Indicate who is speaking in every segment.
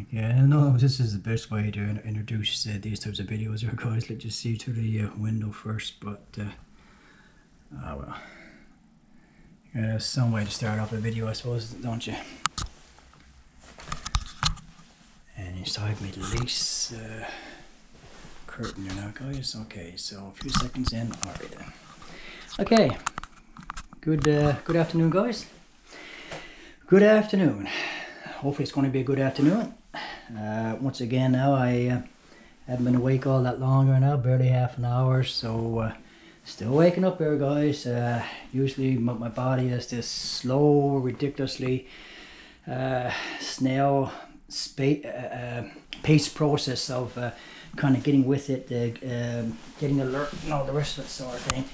Speaker 1: Okay, I don't know if this is the best way to introduce these types of videos here, guys. Let's just see through the window first, but oh well. Some way to start off a video, I suppose, don't you? And inside my lace curtain here now, guys. Okay, so a few seconds in. Alright then. Okay. Good afternoon, guys. Good afternoon. Hopefully it's going to be a good afternoon. Once again now, I haven't been awake all that longer now, barely half an hour, so still waking up here, guys. Usually my body has this slow, ridiculously snail pace process of kind of getting with it, getting alert and all the rest of it sort of thing.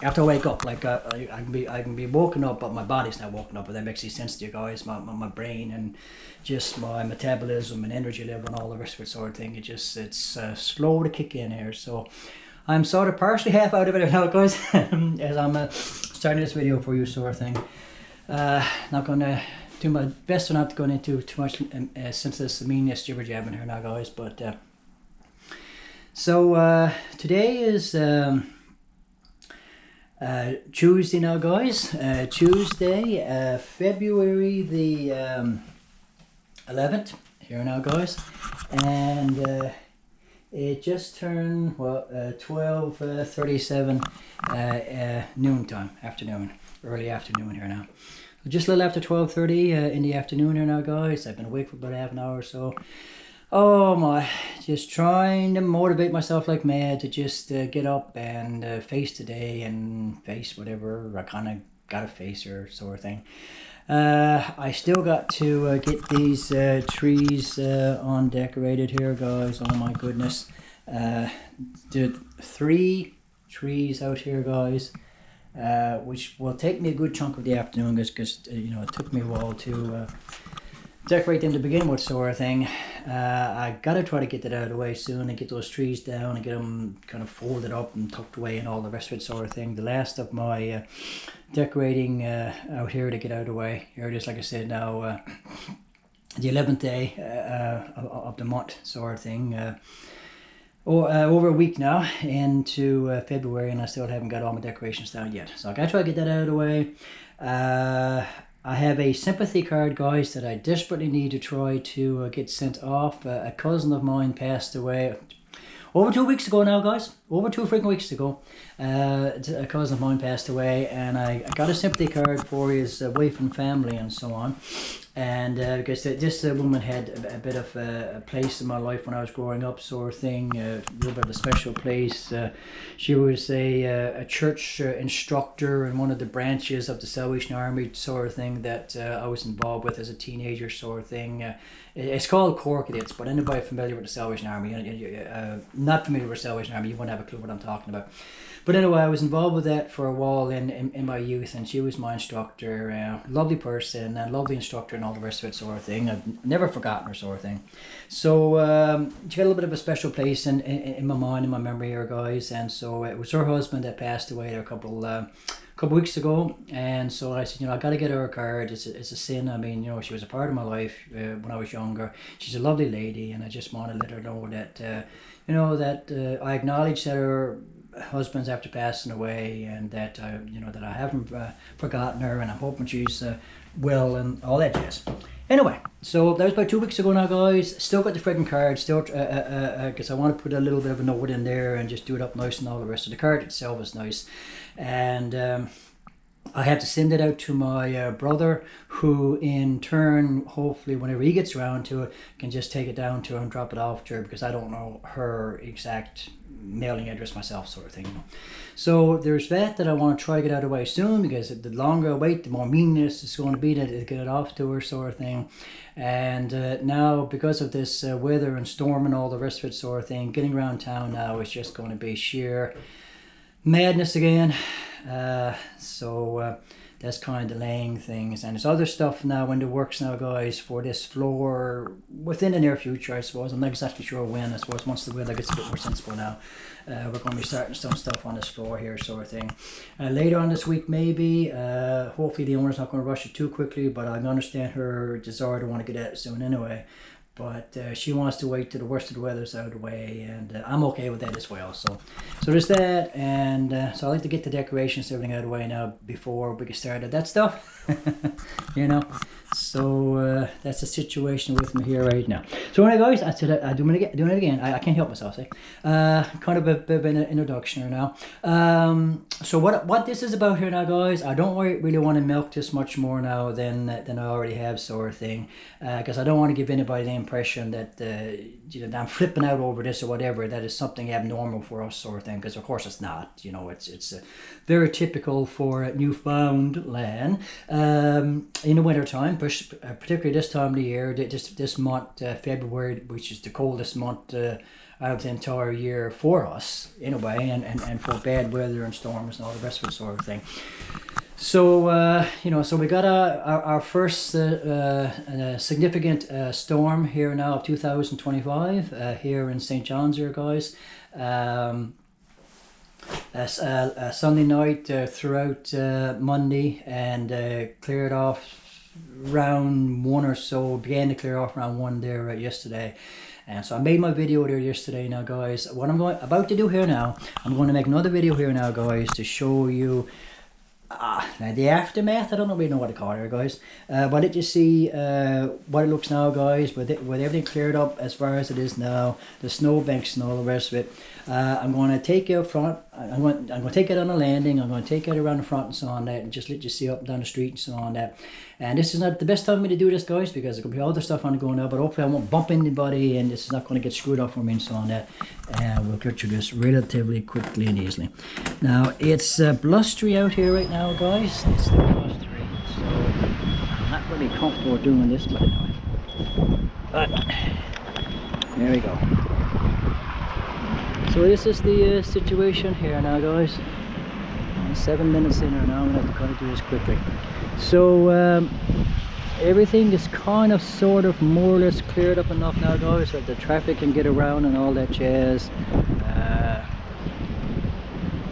Speaker 1: After I wake up, like I can be woken up, but my body's not woken up. If that makes any sense to you guys, my brain and just my metabolism and energy level and all the rest of it sort of thing. It's slow to kick in here. So I'm sort of partially half out of it now, guys, as I'm starting this video for you sort of thing. Not gonna do my best to not go into too much senseless meaningless jibber jabbing here now, guys. But so today is. Tuesday now, guys. Tuesday, February the 11th here now, guys, and it just turned 12:37 noontime, early afternoon here now. Just a little after 12:30 in the afternoon here now, guys. I've been awake for about half an hour or so. Oh my, just trying to motivate myself like mad to just get up and face today and face whatever I kind of got to face or sort of thing. I still got to get these trees on decorated here, guys. Oh my goodness. Did 3 trees out here, guys, which will take me a good chunk of the afternoon because you know, it took me a while to decorate them to begin with sort of thing. I gotta try to get that out of the way soon and get those trees down and get them kind of folded up and tucked away and all the rest of it sort of thing. The last of my decorating out here to get out of the way. Here it is, like I said now, the 11th day of the month sort of thing. Over a week now into February, and I still haven't got all my decorations down yet. So I gotta try to get that out of the way. I have a sympathy card, guys, that I desperately need to try to get sent off. A cousin of mine passed away over 2 weeks ago now, guys. Over 2 freaking weeks ago. A cousin of mine passed away, and I got a sympathy card for his wife and family and so on. And because this woman had a bit of a place in my life when I was growing up, sort of thing, a little bit of a special place. She was a church instructor in one of the branches of the Salvation Army, sort of thing, that I was involved with as a teenager, sort of thing. It's called Cork, it is, but anybody familiar with the Salvation Army, not familiar with the Salvation Army, you won't have a clue what I'm talking about. But anyway, I was involved with that for a while in my youth, and she was my instructor. Lovely person, and lovely instructor, and all the rest of it sort of thing. I've never forgotten her sort of thing. So she got a little bit of a special place in my mind, in my memory here, guys. And so it was her husband that passed away there a couple weeks ago. And so I said, you know, I got to get her a card. It's a sin. I mean, you know, she was a part of my life when I was younger. She's a lovely lady, and I just want to let her know that, you know, that I acknowledge that her husband's after passing away, and that you know, that I haven't forgotten her, and I'm hoping she's well and all that jazz. Anyway, so that was about 2 weeks ago now, guys. Still got the friggin' card, still because I want to put a little bit of a note in there and just do it up nice and all the rest of the card itself is nice. And I have to send it out to my brother, who in turn, hopefully whenever he gets around to it, can just take it down to her and drop it off to her, because I don't know her exact mailing address myself, sort of thing. So there's that I want to try to get out of the way soon, because the longer I wait, the more meaningless it's going to be to get it off to her, sort of thing. And now, because of this weather and storm and all the rest of it sort of thing, getting around town now is just going to be sheer madness again. So That's kind of laying things, and there's other stuff now in the works now, guys, for this floor within the near future, I suppose. I'm not exactly sure when. I suppose once the weather gets a bit more sensible now, we're going to be starting some stuff on this floor here, sort of thing. Later on this week, maybe. Hopefully the owner's not going to rush it too quickly, but I understand her desire to want to get at it soon anyway. But she wants to wait till the worst of the weather's out of the way, and I'm okay with that as well. So there's that, and so I like to get the decorations and everything out of the way now before we get started that stuff. You know. So that's the situation with me here right now. So anyway, guys, I said I doing it again. I can't help myself. Say, kind of a bit of an introduction here now. So what this is about here now, guys, I don't really want to milk this much more now than I already have, sort of thing, because I don't want to give anybody the impression that you know, I'm flipping out over this or whatever. That is something abnormal for us, sort of thing. Because of course it's not. You know, it's very typical for Newfoundland in the wintertime. Particularly this time of the year, this month, February, which is the coldest month out of the entire year for us, in a way, and for bad weather and storms and all the rest of it, sort of thing. So, you know, so we got our first significant storm here now of 2025 here in St. John's here, guys. Sunday night throughout Monday, and cleared off around 1 or so, began to clear off around 1 there yesterday. And so I made my video there yesterday now, guys. What I'm about to do here now, I'm going to make another video here now, guys, to show you now the aftermath. I don't really know what to call it here, guys, but let you see what it looks now, guys, with everything cleared up as far as it is now, the snow banks and all the rest of it. I'm going to take it up front. I'm going to take it on a landing. I'm going to take it around the front and so on that, and just let you see up and down the street and so on that. And this is not the best time for me to do this, guys, because there could be other stuff on the go now, but hopefully I won't bump anybody, and this is not going to get screwed up for me and so on that. And we'll get through this relatively quickly and easily. Now, it's blustery out here right now, guys. It's still blustery, so I'm not really comfortable doing this, but anyway. But there we go. So this is the situation here now, guys. 7 minutes in here now. I'm going to have to kind of do this quickly. So everything is kind of sort of more or less cleared up enough now, guys, so that the traffic can get around and all that jazz.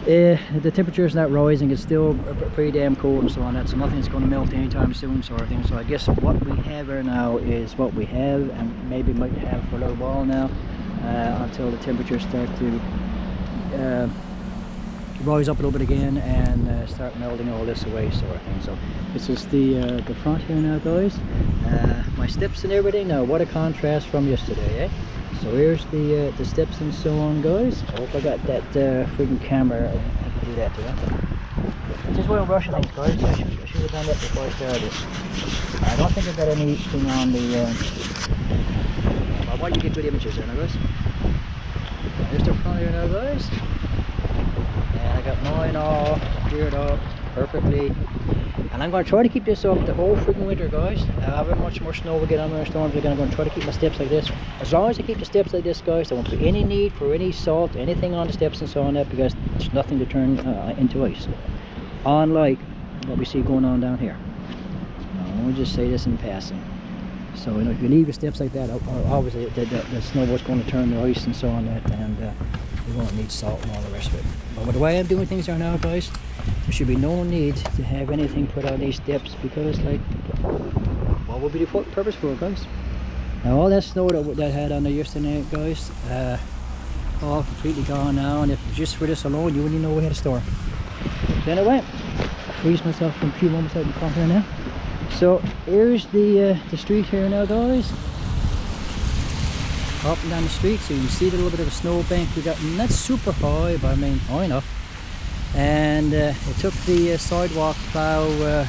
Speaker 1: The temperature is not rising. It's still pretty damn cold and so on that, so nothing's going to melt anytime soon, sort of thing. So I guess what we have here now is what we have, and maybe might have for a little while now, until the temperatures start to rise up a little bit again and start melting all this away, sort of thing. So this is the front here now, guys. My steps and everything. Now, what a contrast from yesterday, eh? So here's the steps and so on, guys. I hope I got that freaking camera. I can do that too. Just while I'm brushing things, guys, I should have done that before I started. I don't think I've got anything on the. I want you to get good images there now, guys. There's the front here now, guys. And I got mine all cleared up perfectly. And I'm going to try to keep this up the whole freaking winter, guys. However much more snow we get on our storms, I'm going to try to keep my steps like this. As long as I keep the steps like this, guys, there won't be any need for any salt, anything on the steps and so on that, because there's nothing to turn into ice. Unlike what we see going on down here. Let me just say this in passing. So, you know, if you leave your steps like that, obviously the snow is going to turn to ice and so on that, and you won't need salt and all the rest of it. But with the way I'm doing things right now, guys, there should be no need to have anything put on these steps, because, like, what would be the purpose for it, guys? Now, all that snow that I had on there yesterday, guys, all completely gone now, and if just for this alone, you wouldn't even know we had a storm. Then I went. I freeze myself for a few moments out in front here now. So here's the street here now, guys. Up and down the street, so you can see the little bit of a snowbank we got. Not super high, but I mean high enough. And it took the sidewalk plow a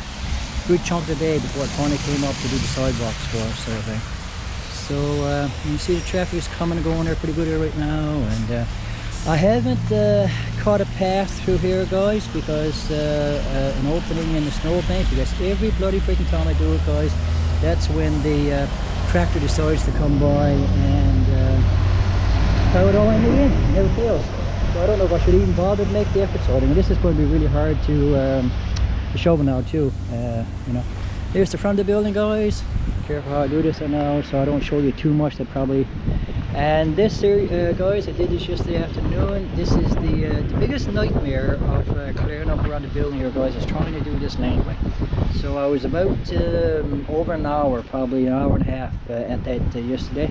Speaker 1: good chunk of the day before it finally came up to do the sidewalks for us, sort of thing. So you can see the traffic is coming and going there pretty good here right now. And I haven't caught a path through here, guys, because an opening in the snowbank, because every bloody freaking time I do it, guys, that's when the tractor decides to come by and plow it all in the end. It never fails. So I don't know if I should even bother to make the effort. So I mean, this is going to be really hard to the shovel now too. You know, here's the front of the building, guys. Careful how I do this now, so I don't show you too much. That probably. And this here, guys, I did this yesterday afternoon. This is the biggest nightmare of clearing up around the building here, guys, is trying to do this laneway. So I was about over an hour, probably an hour and a half at that yesterday.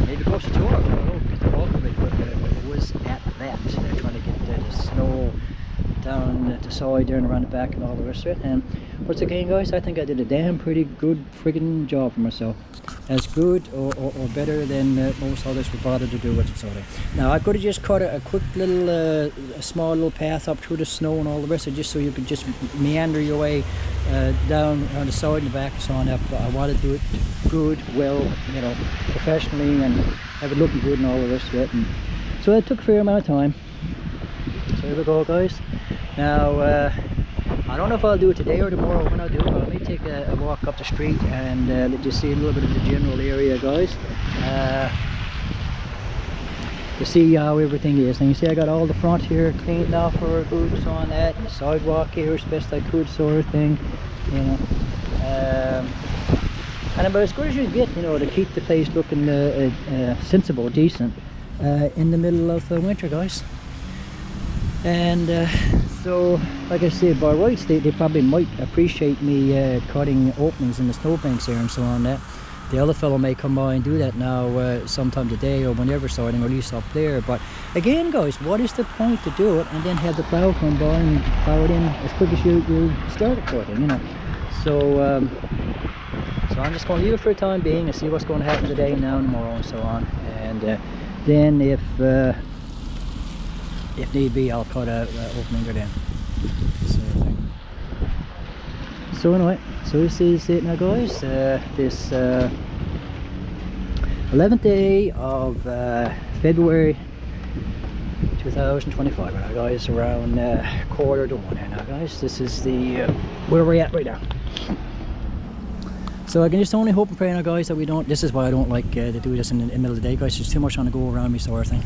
Speaker 1: Maybe close to 2 hours, I don't know, because the bulk of it, but it was at that, trying to get the snow down the side there and around the back and all the rest of it. And once again, guys, I think I did a damn pretty good friggin' job for myself. As good or better than most others would bother to do with it, sort of. Now I could have just cut a quick little a small little path up through the snow and all the rest of it, just so you could just meander your way down on the side and the back and so on. But I want to do it good, well, you know, professionally, and have it looking good and all the rest of it. And so it took a fair amount of time. So here we go, guys. Now I don't know if I'll do it today or tomorrow when I'll do it, but I may take a walk up the street and let you see a little bit of the general area, guys, to see how everything is. And you see I got all the front here cleaned now for boots on that, and the sidewalk here as best I could, sort of thing, you know. And about as good as you get, you know, to keep the place looking sensible, decent, in the middle of winter, guys. And so, like I said, by rights, they probably might appreciate me cutting openings in the snowbanks here and so on. That the other fellow may come by and do that now sometime today or whenever, starting, or at least up there. But again, guys, what is the point to do it and then have the plow come by and plow it in as quick as you started cutting, you know? So, so I'm just going to leave it for the time being and see what's going to happen today, now, and tomorrow, and so on. And then if need be, I'll cut a opening or then. So anyway, so this is it now, guys. This 11th day of February 2025 now, guys, around 1:45 here now, guys. This is the where we're at right now. So I can just only hope and pray now, guys, that we don't, this is why I don't like to do this in the middle of the day, guys. There's too much on the go around me, sort of thing.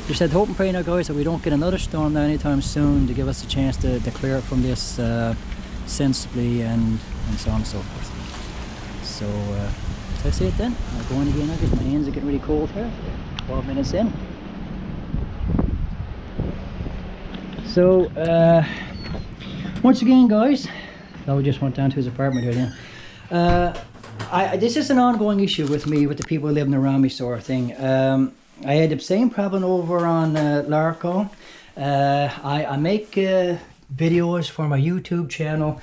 Speaker 1: Just had hope and pray now, guys, that we don't get another storm now anytime soon, to give us a chance to clear it from this sensibly and so on and so forth. So that's it then. I'll go in again now because my hands are getting really cold here. 12 minutes in. So once again, guys, I just went down to his apartment here then. This is an ongoing issue with me, with the people living around me, sort of thing. I had the same problem over on Larco. I make videos for my YouTube channel.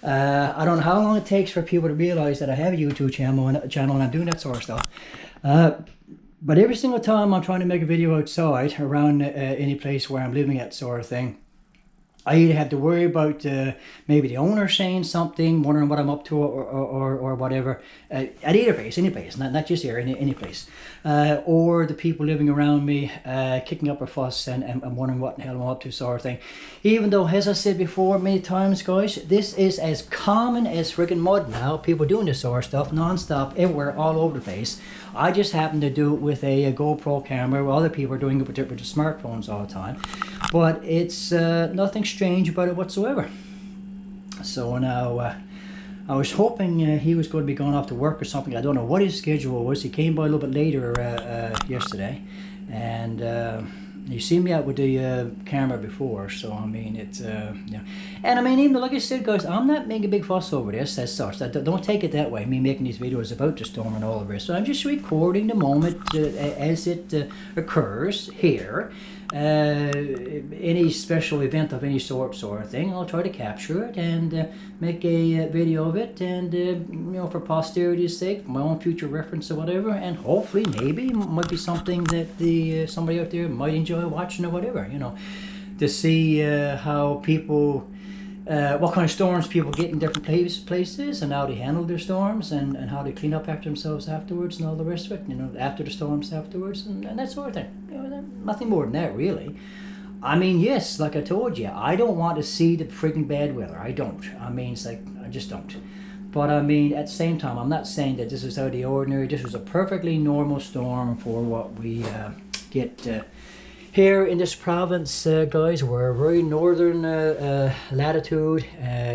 Speaker 1: I don't know how long it takes for people to realize that I have a YouTube channel and I'm doing that sort of stuff. But every single time I'm trying to make a video outside around any place where I'm living at, sort of thing, I either have to worry about maybe the owner saying something, wondering what I'm up to, or whatever, at either place, any place, not just here, any place, or the people living around me kicking up a fuss and wondering what the hell I'm up to, sort of thing. Even though, as I said before many times, guys, this is as common as friggin' mud now. People doing this sort of stuff non-stop, everywhere, all over the place. I just happen to do it with a GoPro camera, while other people are doing it with their smartphones all the time. But it's nothing strange about it whatsoever. So now I was hoping he was going to be going off to work or something. I don't know what his schedule was. He came by a little bit later yesterday, and you seen me out with the camera before. So I mean, it's yeah. And I mean, even like I said, guys, I'm not making a big fuss over this as such. Don't take it that way, me making these videos about the storm and all of this. So I'm just recording the moment as it occurs here. Any special event of any sort of thing, I'll try to capture it and make a video of it, and you know, for posterity's sake, for my own future reference or whatever, and hopefully maybe it might be something that somebody out there might enjoy watching or whatever, you know, to see how people what kind of storms people get in different places, and how they handle their storms, and how they clean up after themselves afterwards, and all the rest of it, you know, after the storms afterwards, and that sort of thing. You know, nothing more than that, really. I mean, yes, like I told you, I don't want to see the freaking bad weather. I don't. I mean, it's like, I just don't. But I mean, at the same time, I'm not saying that this is out of the ordinary. This was a perfectly normal storm for what we get here in this province, guys. We're very northern latitude,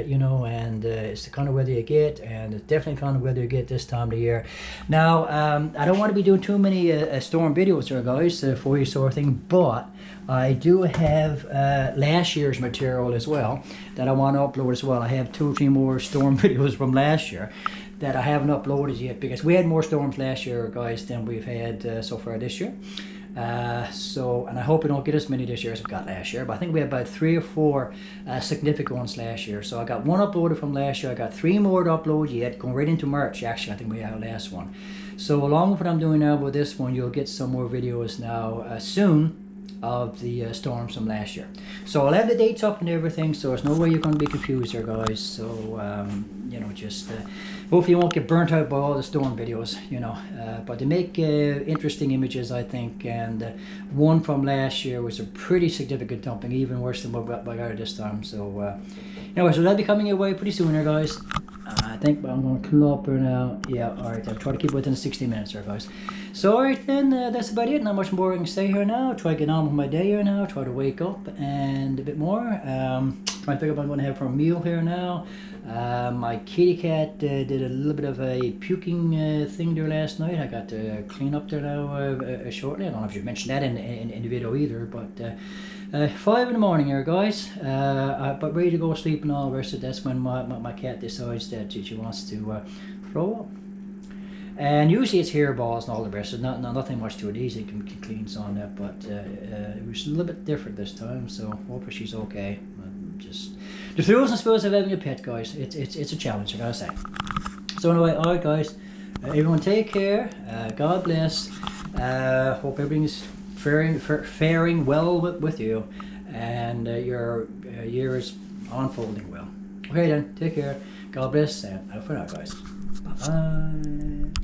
Speaker 1: you know, and it's the kind of weather you get, and it's definitely the kind of weather you get this time of the year. Now, I don't want to be doing too many storm videos here, guys, for you sort of thing, but I do have last year's material as well that I want to upload as well. I have 2 or 3 more storm videos from last year that I haven't uploaded yet, because we had more storms last year, guys, than we've had so far this year. And I hope we don't get as many this year as we got last year, but I think we had about 3 or 4 significant ones last year. So I got 1 uploaded from last year. I got 3 more to upload yet, going right into March. Actually, I think we had our last one. So along with what I'm doing now with this one, you'll get some more videos now soon of the storms from last year. So I'll have the dates up and everything, so there's no way you're going to be confused here, guys. So you know, just hopefully you won't get burnt out by all the storm videos, you know, but they make interesting images, I think, and one from last year was a pretty significant dumping, even worse than what we got this time. So anyway, so that'll be coming your way pretty soon here, guys. I think I'm going to pull up here now. Yeah, alright, I'll try to keep it within 60 minutes here, guys. So alright then, that's about it. Not much more I can say here now. Try to get on with my day here now. Try to wake up and a bit more. Trying to figure out what I'm going to have for a meal here now. My kitty cat did a little bit of a puking thing there last night. I got to clean up there now shortly. I don't know if you mentioned that in the video either, but 5 in the morning here, guys, but ready to go to sleep and all the rest of it. That's when my cat decides that she wants to throw up. And usually it's hairballs and all the rest. There's nothing much to it. Easy can cleans on that, but it was a little bit different this time. So hopefully she's okay. Just the thrills and spills of having a pet, guys. It's a challenge, I gotta say. So anyway, alright, guys. Everyone take care. God bless. Hope everything's faring well with you, and your year is unfolding well. Okay then, take care. God bless, and out for now, guys. Bye bye.